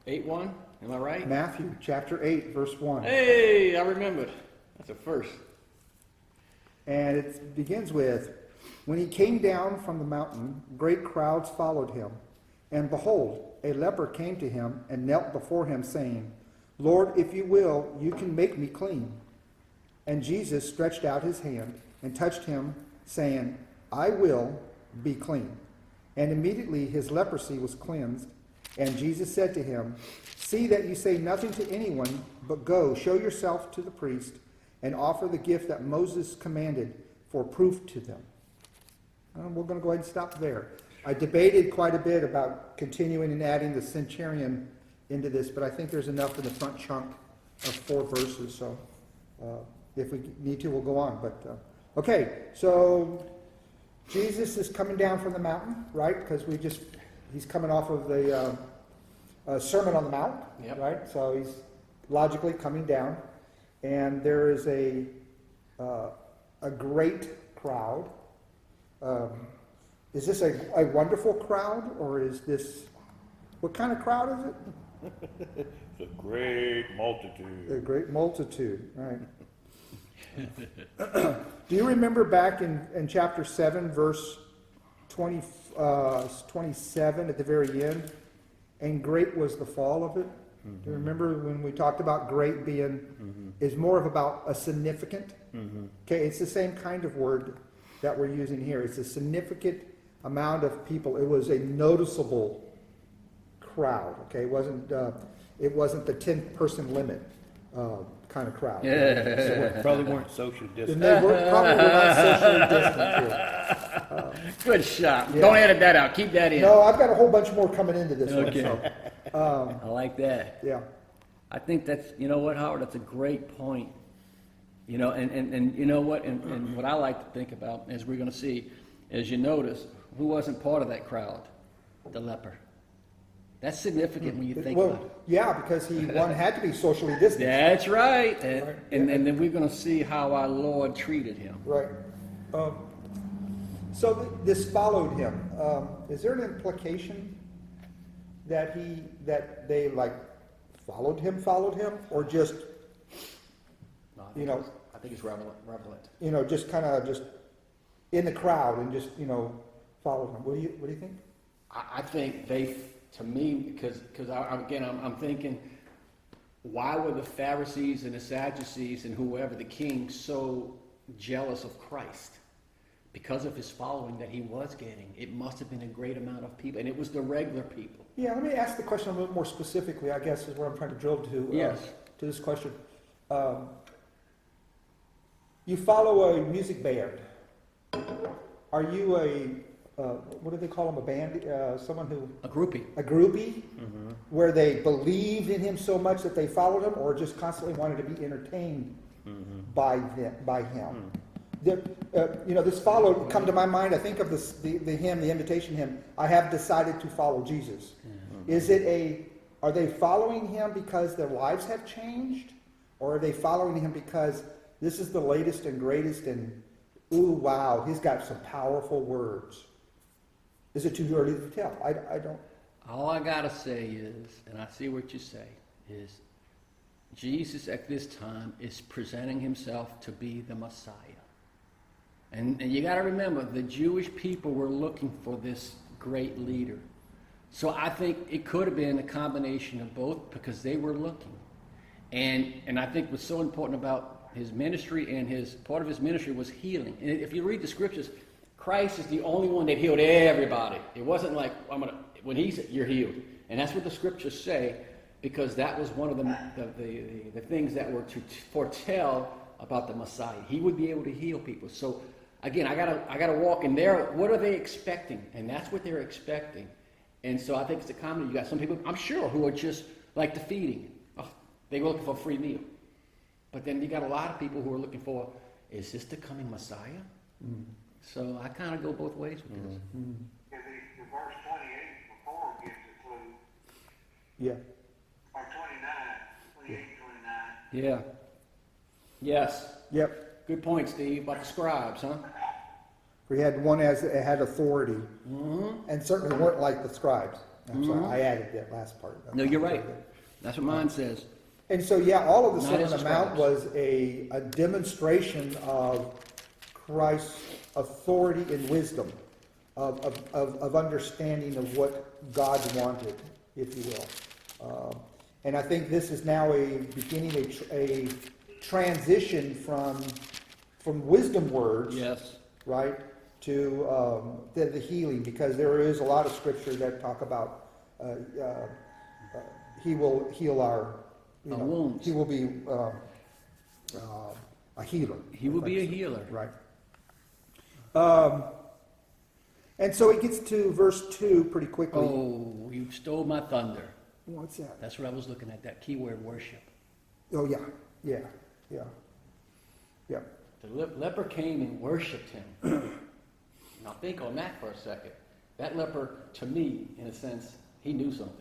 8:1, am I right? Matthew chapter 8, verse 1. Hey, I remembered. That's a first. And it begins with, when he came down from the mountain, great crowds followed him. And behold, a leper came to him and knelt before him, saying, Lord, if you will, you can make me clean. And Jesus stretched out his hand and touched him, saying, I will be clean. And immediately his leprosy was cleansed. And Jesus said to him, see that you say nothing to anyone, but go, show yourself to the priest, and offer the gift that Moses commanded for proof to them. And we're going to go ahead and stop there. I debated quite a bit about continuing and adding the centurion into this, but I think there's enough in the front chunk of 4 verses, so if we need to, we'll go on. But okay, so Jesus is coming down from the mountain, right? Because he's coming off of the Sermon on the Mount, Yep. right? So he's logically coming down, and there is a great crowd. Is this a wonderful crowd, or is this, what kind of crowd is it? It's a great multitude. A great multitude, right. Do you remember back in chapter 7, verse 27 at the very end? And great was the fall of it. Mm-hmm. Do you remember when we talked about great being, is more of about a significant? Mm-hmm. Okay, it's the same kind of word that we're using here. It's a significant amount of people. It was a noticeable crowd. Okay, it wasn't the 10-person limit kind of crowd. Yeah. So probably weren't socially And distant. they probably were not socially distant here. Good shot. Yeah. Don't edit that out. Keep that in. No, I've got a whole bunch more coming into this Okay. one. So, I like that. yeah. I think that's, you know what, Howard, that's a great point. You know, and you know what, and what I like to think about, as we're going to see, as you notice, who wasn't part of that crowd? The leper. That's significant when you think about it. Yeah, because one had to be socially distant. That's right. And, Right. and then we're going to see how our Lord treated him. Right. So this followed him. Is there an implication that they like followed him, or just, No, I think it's relevant. just kind of just in the crowd and just followed him? What do you think? I think to me, because I'm thinking, why were the Pharisees and the Sadducees and whoever, the kings, so jealous of Christ? Because of his following that he was getting. It must have been a great amount of people, and it was the regular people. Yeah, let me ask the question a little more specifically, I guess, is what I'm trying to drill to. Yes. To this question. You follow a music band. Are you what do they call them, a band? Someone who... A groupie. A groupie? Mm-hmm. Where they believed in him so much that they followed him, or just constantly wanted to be entertained by him? Mm-hmm. This follow come to my mind. I think of the hymn, the invitation hymn. I have decided to follow Jesus. Mm-hmm. Are they following him because their lives have changed, or are they following him because this is the latest and greatest, and ooh, wow, he's got some powerful words? Is it too early to tell? I don't. All I gotta say is, and I see what you say, is Jesus at this time is presenting himself to be the Messiah. And you got to remember, the Jewish people were looking for this great leader. So I think it could have been a combination of both, because they were looking. And I think what's so important about his ministry, and part of his ministry was healing. And if you read the scriptures, Christ is the only one that healed everybody. It wasn't like, when he said, you're healed. And that's what the scriptures say, because that was one of the things that were to foretell about the Messiah. He would be able to heal people. So again, I gotta walk in there. What are they expecting? And that's what they're expecting. And so I think it's a combination. You got some people, I'm sure, who are just like the feeding. Oh, they were looking for a free meal. But then you got a lot of people who are looking for, is this the coming Messiah? Mm. So I kind of go both ways with this. Mm. The verse 28 before gives a clue. Yeah. Or 28, 29. Yeah. Yes. Yep. Good point, Steve, about the scribes, huh? We had one that had authority, and certainly weren't like the scribes. I'm sorry, I added that last part. No, you're right. That's what mine says. And so, yeah, all of the Not Sermon as on the Mount scribes. was a demonstration of Christ's authority and wisdom, of understanding of what God wanted, if you will. And I think this is now beginning a transition from wisdom words, Yes. right, to the healing, because there is a lot of scripture that talk about he will heal our wounds. He will be a healer. He will be a healer. Right. And so it gets to verse 2 pretty quickly. Oh, you stole my thunder. What's that? That's what I was looking at, that keyword worship. Oh, yeah. Yeah. Yeah. Yeah. The leper came and worshipped him. Now think on that for a second. That leper, to me, in a sense, he knew something.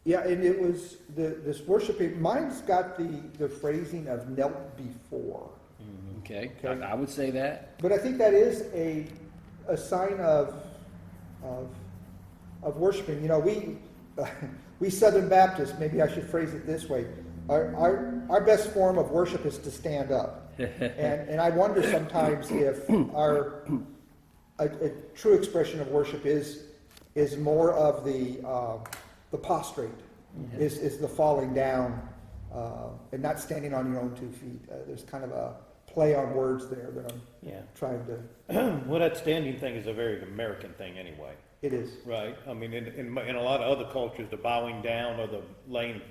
Yeah, and it was this worshiping. Mine's got the phrasing of knelt before. Okay. Okay. I would say that. But I think that is a sign of worshiping. You know, we Southern Baptists, maybe I should phrase it this way, our best form of worship is to stand up. and I wonder sometimes if a true expression of worship is more of the prostrate, is the falling down, and not standing on your own 2 feet. There's kind of a play on words there that I'm trying to. Well, that standing thing is a very American thing anyway. It is. Right. I mean, in a lot of other cultures, the bowing down or the laying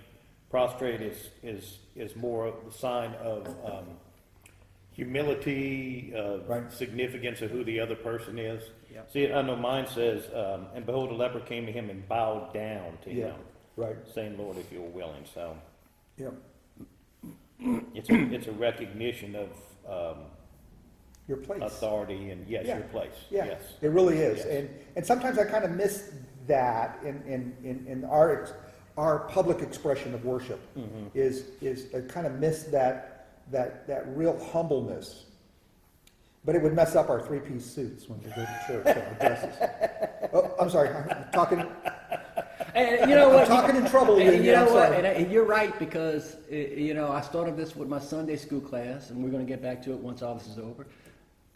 prostrate is more of the sign of humility, Right. significance of who the other person is. Yep. See, I know mine says, and behold, a leper came to him and bowed down to Yeah. him, Right. saying, Lord, if you're willing. So Yeah. it's a recognition of Your place. authority and Yeah. your place. Yeah. Yes. It really is. Yes. And sometimes I kind of miss that in our public expression of worship. Is I kind of miss that real humbleness. But it would mess up our 3-piece suits when we go to church, our dresses. Oh, I'm sorry. I'm talking. And you know what? I'm talking in trouble And here. you know I'm what? sorry. And you're right, because I started this with my Sunday school class, and we're going to get back to it once all this is over.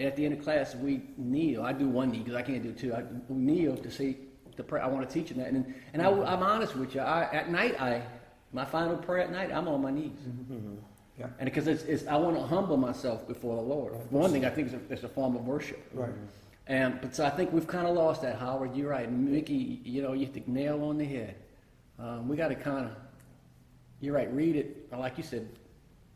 At the end of class, we kneel. I do one knee because I can't do two. We kneel to see the prayer. I want to teach them that. And I'm honest with you. At night, my final prayer at night, I'm on my knees. Yeah. And because I want to humble myself before the Lord. One thing I think it's a form of worship. Right. But so I think we've kind of lost that, Howard. You're right. Mickey, you hit the nail on the head. We got to kind of, you're right, read it, or like you said,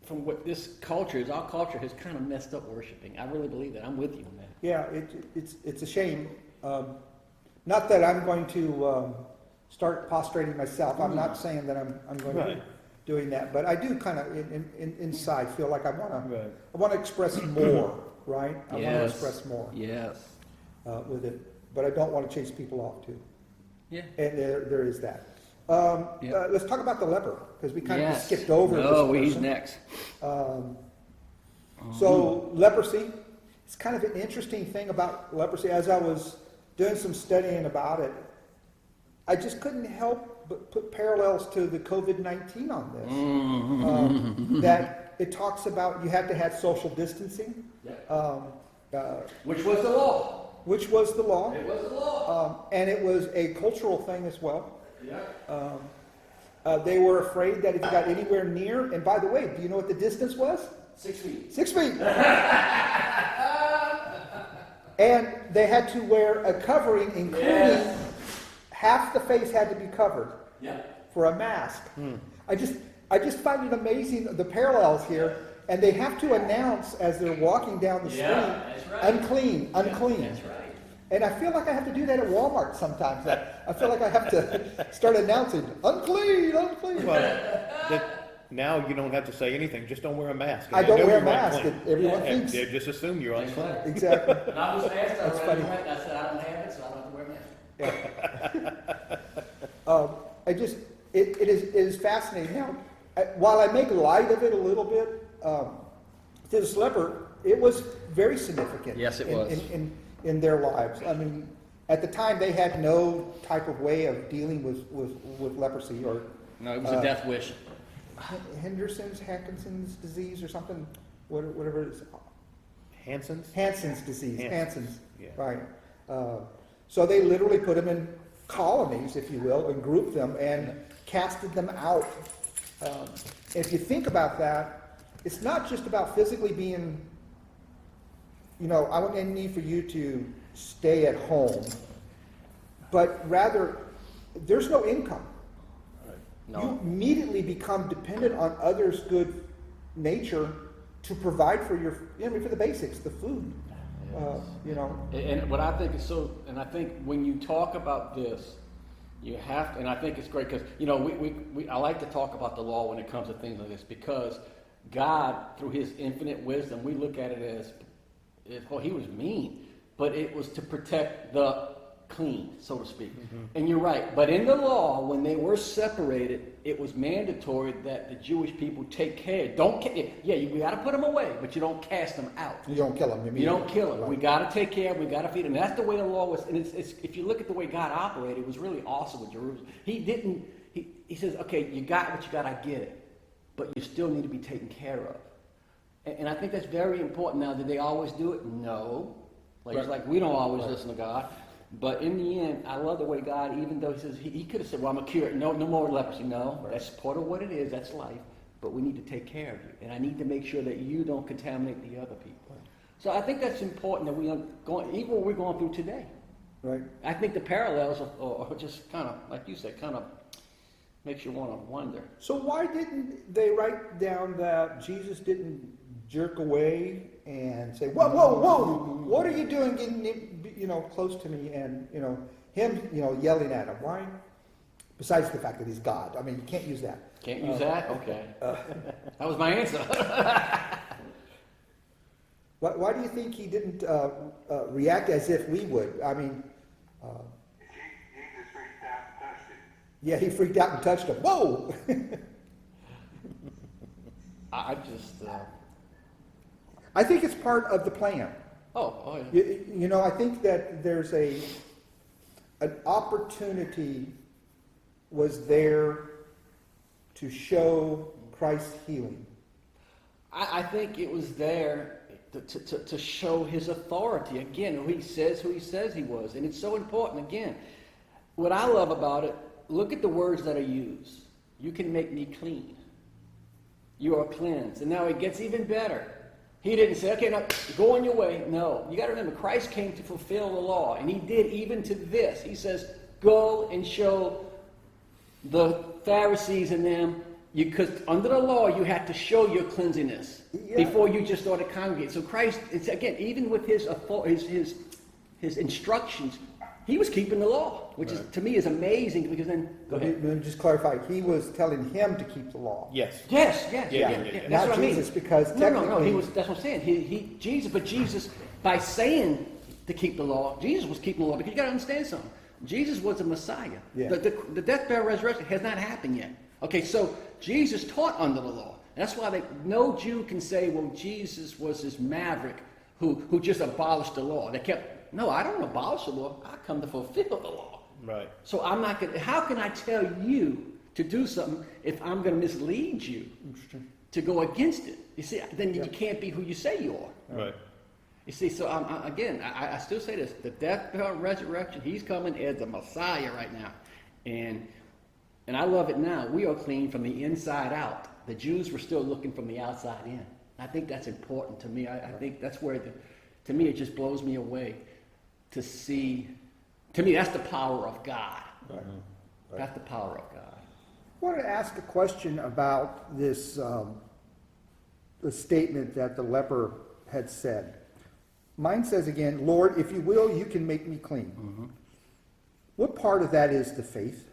from what this culture is. Our culture has kind of messed up worshiping. I really believe that. I'm with you on that. Yeah, it's a shame. Not that I'm going to start prostrating myself. I'm not saying that I'm going to be doing that, but I do kind of inside feel like I want to express more, right? I want to express more Yes. with it, but I don't want to chase people off too. Yeah. And there is that. Let's talk about the leper, because we kind of Yes. skipped over this person. He's next. So leprosy, it's kind of an interesting thing about leprosy. As I was doing some studying about it, I just couldn't help but put parallels to the COVID-19 on this. That it talks about you have to have social distancing, Which was the law. which was the law, It was the law. and it was a cultural thing as well. Yeah. They were afraid that if you got anywhere near, and by the way, do you know what the distance was? 6 feet. 6 feet. And they had to wear a covering, including half the face had to be covered for a mask. I just find it amazing, the parallels here. And they have to announce as they're walking down the street, that's right. unclean, unclean. That's right. And I feel like I have to do that at Walmart sometimes. I feel like I have to start announcing, unclean, unclean. Well, now you don't have to say anything. Just don't wear a mask. I They don't know wear a you're mask. unclean. Everyone And thinks. they just assume you're unclean. Exactly. And I was asked, That's funny. I said, I don't have it, so I don't have to wear a mask. It is fascinating. Now, while I make light of it a little bit, to this leper, it was very significant. Yes, it was. In their lives. I mean, At the time, they had no type of way of dealing with leprosy, or No, it was a death wish. Hansen's disease or something, whatever it is. Hansen's disease, Hansen's, Hansen's, yeah. right. So they literally put them in colonies, if you will, and grouped them and casted them out. If you think about that, it's not just about physically being, I wouldn't need for you to stay at home, but rather, there's no income. No. You immediately become dependent on others' good nature to provide for for the basics, the food. And what I think is and I think when you talk about this, you have to, and I think it's great because, I like to talk about the law when it comes to things like this, because God, through his infinite wisdom, we look at it as, he was mean, but it was to protect the clean, so to speak. Mm-hmm. And you're right. But in the law, when they were separated, it was mandatory that the Jewish people take care. We got to put them away, but you don't cast them out. You don't kill them. You don't kill them. Right. We got to take care of them. We got to feed them. And that's the way the law was. And it's if you look at the way God operated, it was really awesome with Jerusalem. He says, okay, you got what you got, I get it. But you still need to be taken care of. And I think that's very important. Now, did they always do it? No. It's like we don't always listen to God. But in the end, I love the way God, even though he says, he could have said, well, I'm going to cure it. No more leprosy. No, that's part of what it is. That's life. But we need to take care of you. And I need to make sure that you don't contaminate the other people. So I think that's important that we even what we're going through today. Right. I think the parallels are just kind of, like you said, kind of makes you want to wonder. So why didn't they write down that Jesus didn't jerk away and say, whoa, what are you doing getting, close to me? And, him, yelling at him. Why? Besides the fact that he's God. I mean, you can't use that. Can't use that? Okay. That was my answer. Why do you think he didn't react as if we would? I mean... Jesus freaked out and touched him. Yeah, he freaked out and touched him. Whoa! I think it's part of the plan. Oh yeah. I think that there's an opportunity was there to show Christ's healing. I think it was there to show his authority. Again, who he says he was. And it's so important. Again, what I love about it, look at the words that are used. You can make me clean. You are cleansed. And now it gets even better. He didn't say, okay, now go on your way. No. You got to remember, Christ came to fulfill the law. And he did even to this. He says, go and show the Pharisees and them, because under the law, you had to show your cleanliness before you just started congregating. So Christ, it's, again, even with his instructions, he was keeping the law, which is, to me, is amazing, because then... Go ahead. Let me just clarify. He was telling him to keep the law. Yes. Yes. Yeah. That's Not what Jesus, I mean. because technically... No. That's what I'm saying. Jesus, by saying to keep the law, Jesus was keeping the law, because you got to understand something. Jesus was a Messiah. Yeah. The death, burial, resurrection has not happened yet. Okay, so Jesus taught under the law. And that's why no Jew can say, well, Jesus was this maverick who just abolished the law. No, I don't abolish the law. I come to fulfill the law. Right. So I'm not going to, how can I tell you to do something if I'm going to mislead you to go against it? You see, then you can't be who you say you are. Right. You see, so I still say this, the death, burial, and resurrection, he's coming as the Messiah right now. And I love it now. We are clean from the inside out. The Jews were still looking from the outside in. I think that's important to me. I think that's where, to me, it just blows me away to see. To me, that's the power of God. Right. That's the power of God. I wanted to ask a question about this, the statement that the leper had said. Mine says again, Lord, if you will, you can make me clean. Mm-hmm. What part of that is the faith?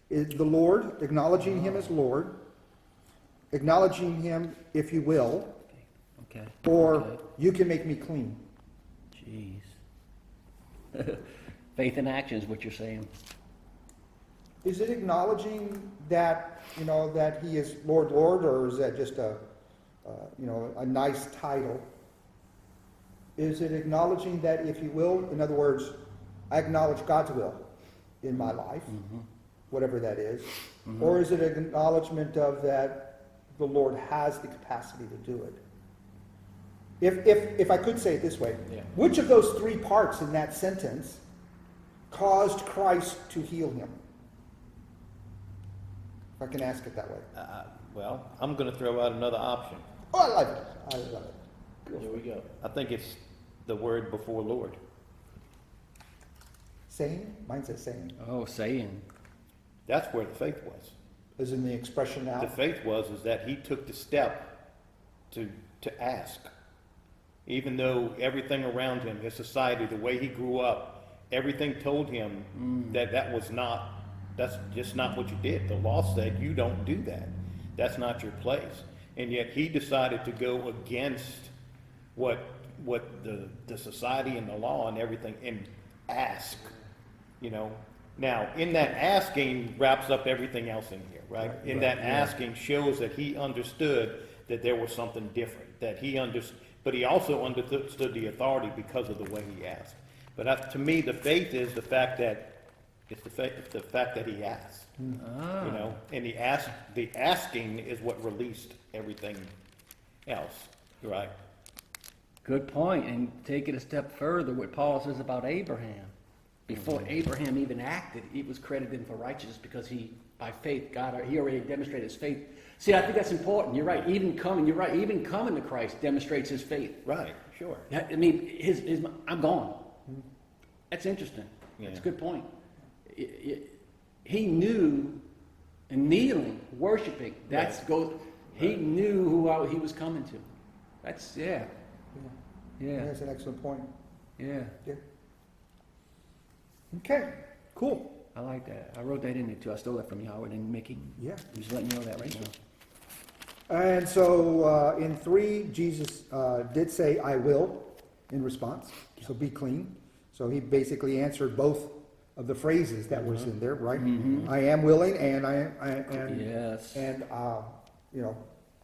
Is the Lord, acknowledging him as Lord, acknowledging him, if you will, or you can make me clean? Jeez. Faith in action is what you're saying. Is it acknowledging that, that he is Lord, or is that just a nice title? Is it acknowledging that, if you will, in other words, I acknowledge God's will in my life, whatever that is, or is it an acknowledgement of that the Lord has the capacity to do it? If I could say it this way, Yeah. which of those three parts in that sentence caused Christ to heal him? If I can ask it that way. Well, I'm going to throw out another option. Oh, I like it. I love it. There we go. I think it's the word before Lord. Saying? Mine says saying. Oh, saying. That's where the faith was. Is in the expression now. The faith is that he took the step to ask. Even though everything around him, his society, the way he grew up, everything told him that's just not what you did. The law said you don't do that. That's not your place. And yet he decided to go against what the society and the law and everything and ask, you know. Now, in that asking wraps up everything else in here, right? In that asking shows that he understood that there was something different, but he also understood the authority because of the way he asked. But to me, the faith is the fact that it's the fact that he asked, you know, and the asking is what released everything else, right? Good point. And take it a step further, what Paul says about Abraham. Before Abraham even acted, he was credited for righteousness because by faith, he already demonstrated his faith. See, I think that's important. You're right. Even coming to Christ demonstrates his faith. Right, sure. I mean, I'm gone. That's interesting. Yeah. That's a good point. He knew, and kneeling, worshiping, he knew who he was coming to. That's, yeah. That's an excellent point. Yeah. Yeah. Okay, cool. I like that. I wrote that in there too. I stole that from Howard and Mickey. Yeah. I'm just letting you know that right now. And so in 3, Jesus did say, I will, in response. So be clean. So he basically answered both of the phrases that was in there, right? I am willing, and Yes. and you know,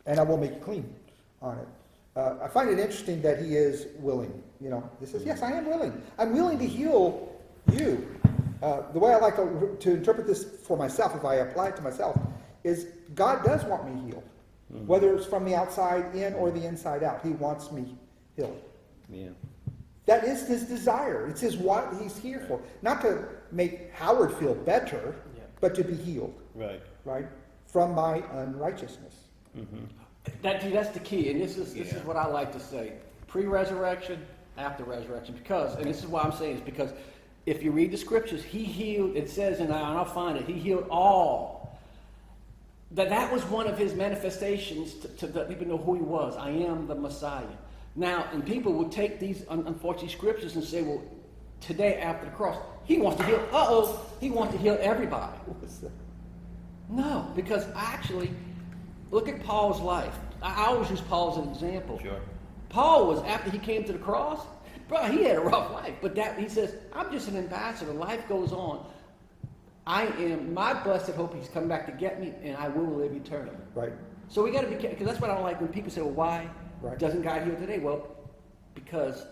and I will make you clean on it. I find it interesting that he is willing. You know, he says, yes, I am willing. I'm willing to heal you. The way I like to interpret this for myself, if I apply it to myself, is God does want me healed. Whether it's from the outside in or the inside out, he wants me healed. Yeah. That is his desire. It's what he's here for. Not to make Howard feel better, but to be healed. Right. Right? From my unrighteousness. That's the key, and this is what I like to say: pre-resurrection, after resurrection. Because, and this is why I'm saying is because if you read the scriptures, he healed. It says, and I'll find it. He healed all. That was one of his manifestations to let people know who he was. I am the Messiah. Now, and people will take these unfortunate scriptures and say, well, today after the cross, he wants to heal. He wants to heal everybody. No, because actually, look at Paul's life. I always use Paul as an example. Sure. Paul was, after he came to the cross, bro, he had a rough life. But he says, I'm just an ambassador. Life goes on. I am my blessed hope. He's coming back to get me, and I will live eternally. Right. So we got to be careful, because that's what I don't like when people say, well, why doesn't God heal today? Well, because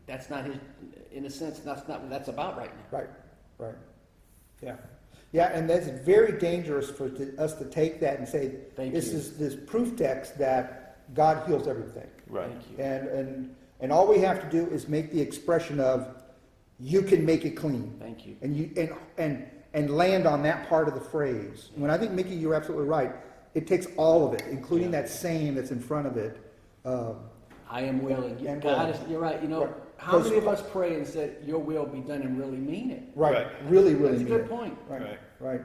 that's not his, in a sense, that's not what that's about right now. Right. Yeah. Yeah, and that's very dangerous for us to take that and say, this is this proof text that God heals everything. Right. Thank you. And all we have to do is make the expression of, you can make it clean. Thank you. And land on that part of the phrase. When I think, Mickey, you're absolutely right. It takes all of it, including that saying that's in front of it. I am willing. And God willing. is, you're right. You know, Right. how many of us pray and said, your will be done, and really mean it? Right. Really That's a mean good it. point. Right.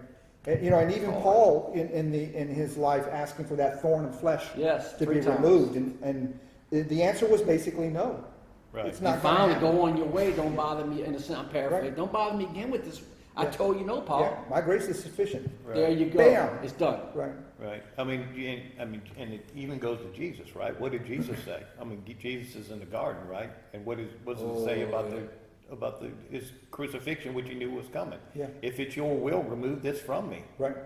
And, you know, and even Paul in his life asking for that thorn of flesh Yes, to 3 be times. removed, and the answer was basically no. Right. It's You not gonna finally happen. go on your way. Don't bother me. In a sense, I'm paraphrasing. Right. Don't bother me again with this. I Yeah. told you no, Paul. Yeah, my grace is sufficient. There you go. Bam. It's done. Right. Right. I mean, and it even goes to Jesus, right? What did Jesus say? I mean, Jesus is in the garden, right? And what does it say about his crucifixion, which he knew was coming? Yeah. If it's your will, remove this from me. Right.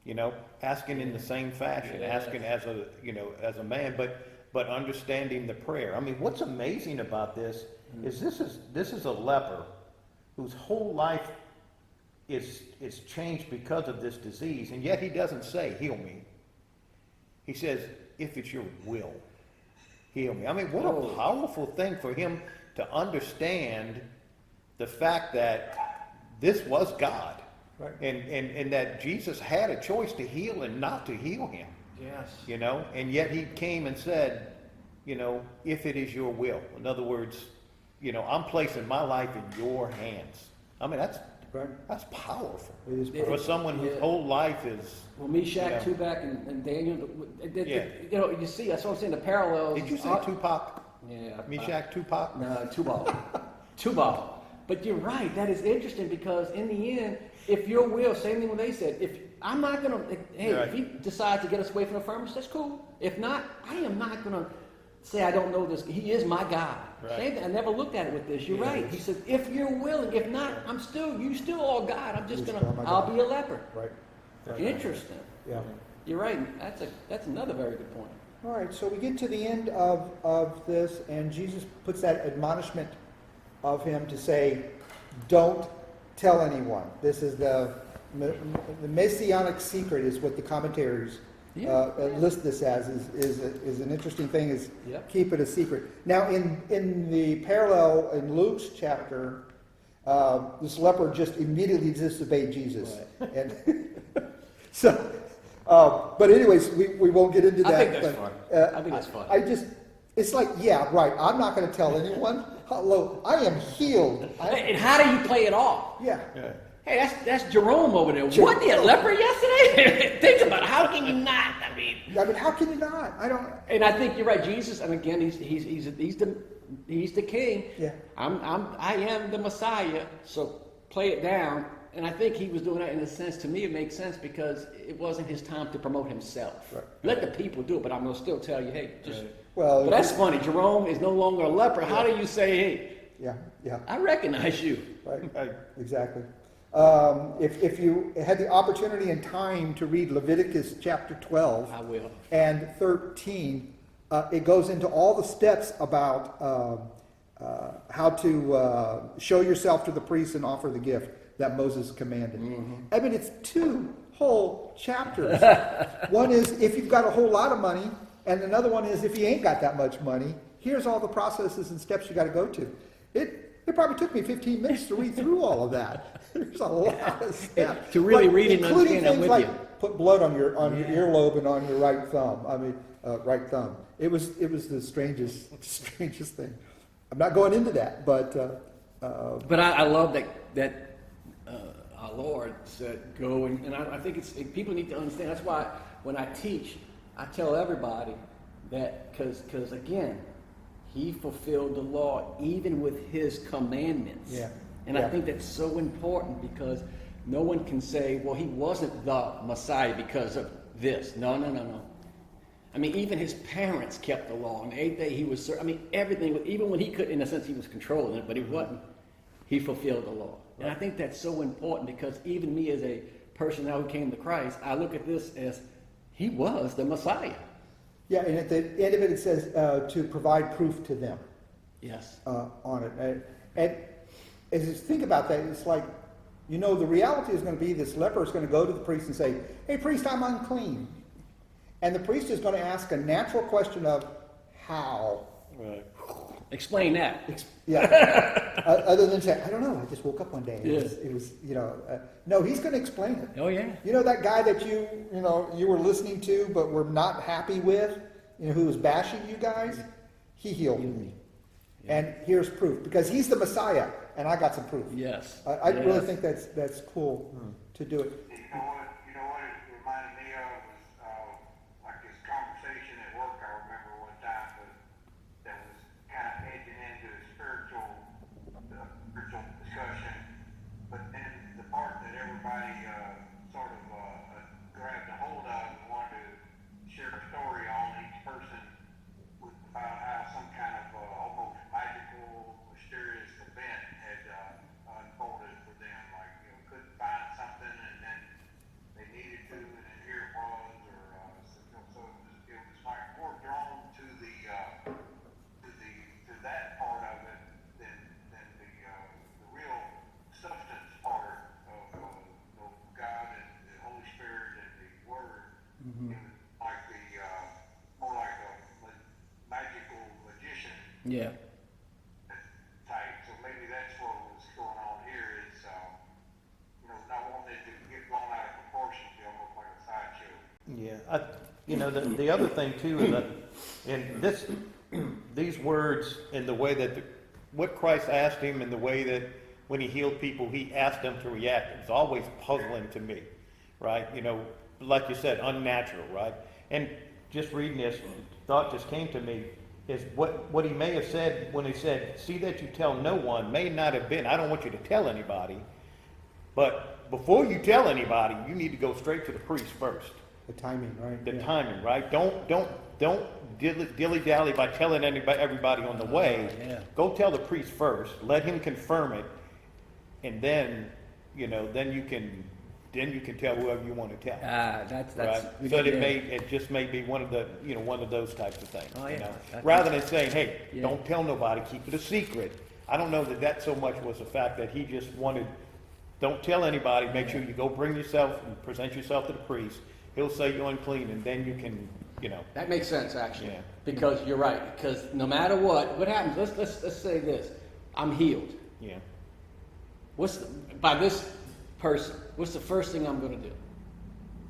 You know, asking in the same fashion, asking as a man, but but understanding the prayer. I mean, what's amazing about this is this is a leper whose whole life is changed because of this disease, and yet he doesn't say, "Heal me." He says, "If it's your will, heal me." I mean, what a powerful thing for him to understand the fact that this was God. Right. And that Jesus had a choice to heal and not to heal him. Yes. You know, and yet he came and said, you know, if it is your will. In other words, you know, I'm placing my life in your hands. I mean, that's powerful. It is For someone whose whole life is... Well, Meshach, Yeah. Tubal, and Daniel, Yeah. you know, you see, that's what I'm saying, the parallels. Did you say Tupac? Yeah. Meshach, Tupac? No, Tubal. Tubal. But you're right, that is interesting because in the end, if your will, same thing what they said, if I'm not going to, hey, Right. if he decides to get us away from the firmness, that's cool. If not, I am not going to say I don't know this. He is my God. Right. Same thing, I never looked at it with this. You're right. He said, if you're willing, if not, you still all God. I'm just You're going still to, my I'll God. be a leper. Right. Interesting. Yeah. You're right. That's another very good point. All right, so we get to the end of this, and Jesus puts that admonishment of him to say, don't tell anyone. This is the messianic secret is what the commentaries list this as, is an interesting thing, is Yep. keep it a secret. Now, in the parallel in Luke's chapter, this leper just immediately disobeyed Jesus. Right. And so... but anyways, we won't get into that. I think that's but, fun. I think that's fun. It's like, yeah, right, I'm not going to tell anyone. Hello, I am healed. And how do you play it off? Yeah. Hey, that's Jerome over there. What, the leper yesterday? Think about it. How can you not? I mean, how can you not? I don't. and I think you're right. Jesus, and again, he's the king. Yeah. I am the Messiah. So play it down. And I think he was doing that in a sense. To me, it makes sense because it wasn't his time to promote himself. Right. Let the people do it, but I'm gonna still tell you, hey, just. Right. Well, But that's funny. Jerome is no longer a leper. How do you say, hey, yeah, I recognize you? right, exactly. If you had the opportunity and time to read Leviticus chapter 12 I will. and 13, it goes into all the steps about how to show yourself to the priest and offer the gift that Moses commanded. Mm-hmm. I mean, it's 2 whole chapters. One is if you've got a whole lot of money, and another one is if you ain't got that much money, here's all the processes and steps you got to go to. It probably took me 15 minutes to read through all of that. There's a lot of steps. To really But read it and including understand, I'm things with like you. put blood on your earlobe and on your right thumb. Right thumb. It was the strangest thing. I'm not going into that, but But I love that our Lord said, go, and I think people need to understand. That's why when I teach, I tell everybody that, because again, he fulfilled the law even with his commandments. Yeah. And I think that's so important because no one can say, well, he wasn't the Messiah because of this. No. I mean, even his parents kept the law. On the 8th day, he was, everything, even when he could, in a sense, he was controlling it, but he wasn't. He fulfilled the law. And I think that's so important because even me as a person now who came to Christ, I look at this as he was the Messiah. yeah, and at the end of it, it says to provide proof to them Yes. on it. And as you think about that, it's like, the reality is going to be this leper is going to go to the priest and say, hey, priest, I'm unclean. And the priest is going to ask a natural question of how. Right. Explain that. Yeah. Other than say, I don't know, I just woke up one day. Yeah. It was no, he's going to explain it. Oh, yeah. That guy that you were listening to but were not happy with, who was bashing you guys, he healed me. Yeah. And here's proof, because he's the Messiah, and I got some proof. Yes. I really think that's cool to do it. You know what it reminded me of was like this conversation at work I remember one time that was kind of edging into a spiritual discussion, but then the part that everybody sort of grabbed a hold of and wanted to share a story on each person was about how some kind of almost magical, mysterious event had unfolded for them, like couldn't find something, and then Yeah. type. So maybe that's what was going on here is, not wanting it to get blown out of proportion to almost like a sideshow. Yeah, the other thing too is that, in these words and the way that what Christ asked him and the way that when he healed people, he asked them to react. It's always puzzling to me, right? Like you said, unnatural, right? And just reading this, thought just came to me is what he may have said when he said, "See that you tell no one," may not have been, "I don't want you to tell anybody," but before you tell anybody, you need to go straight to the priest first. The timing, right? The Yeah. timing, right? Don't dilly-dally by telling everybody on the way. Yeah. Go tell the priest first, let him confirm it, and then you can tell whoever you want to tell. That's Right? we So did- it just may be one of those types of things. Oh, yeah. That- Rather than saying, "Hey, Yeah. don't tell nobody, keep it a secret." I don't know that so much was the fact that he just wanted, don't tell anybody, make sure you go bring yourself and present yourself to the priest. He'll say you're unclean, and then you can, That makes sense, actually. Yeah. Because you're right. Because no matter what happens? Let's say this: I'm healed. yeah. By this person? What's the first thing I'm going to do?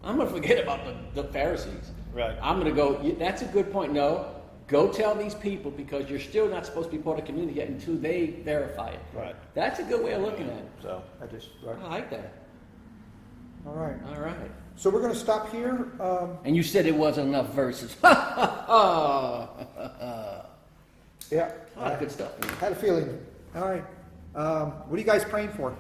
I'm going to forget about the Pharisees. Right. I'm going to go. That's a good point. No, go tell these people because you're still not supposed to be part of the community yet until they verify it. Right. That's a good way of looking at it. So I like that. All right. All right. So we're going to stop here. And you said it wasn't enough verses. Yeah. A lot of good stuff. Had a feeling. All right. What are you guys praying for?